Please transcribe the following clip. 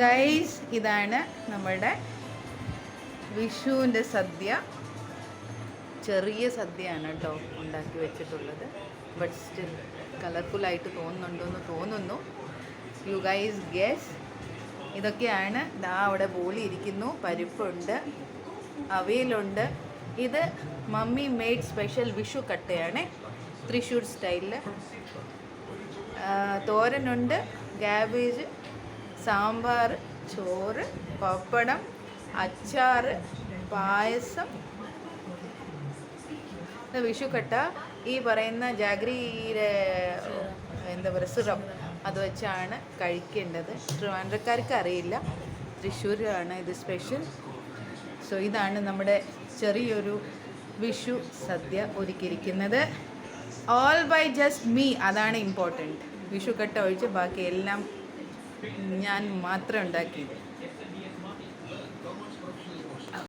Guys, ഇതാണ് നമ്മളുടെ വിഷുവിൻ്റെ സദ്യ. ചെറിയ സദ്യയാണ് കേട്ടോ ഉണ്ടാക്കി വെച്ചിട്ടുള്ളത്. ബട്ട് സ്റ്റിൽ കളർഫുള്ളായിട്ട് തോന്നുന്നുണ്ടോയെന്ന് തോന്നുന്നു. You guys guess. ഇതൊക്കെയാണ്. ദാ അവിടെ ബോളി ഇരിക്കുന്നു, പരിപ്പുണ്ട്, അവിയലുണ്ട്. ഇത് മമ്മി മെയ്ഡ് സ്പെഷ്യൽ വിഷു കട്ടയാണ്, തൃശ്ശൂർ സ്റ്റൈലിൽ. തോരനുണ്ട്, ക്യാബേജ്, സാമ്പാർ, ചോറ്, പപ്പടം, അച്ചാർ, പായസം. വിഷു കട്ട ഈ പറയുന്ന ജാഗ്രിയുടെ എന്താ പറയുക സിറപ്പ് അത് വെച്ചാണ് കഴിക്കേണ്ടത്. ട്രിവാൻഡ്രക്കാർക്ക് അറിയില്ല, തൃശ്ശൂരാണ് ഇത് സ്പെഷ്യൽ. സോ ഇതാണ് നമ്മുടെ ചെറിയൊരു വിഷു സദ്യ ഒരുക്കിയിരിക്കുന്നത്. All by just me. അതാണ് ഇമ്പോർട്ടൻറ്റ്. വിഷു കട്ട ഒഴിച്ച് ബാക്കി എല്ലാം ഞാൻ മാത്രം ഉണ്ടാക്കിയത്.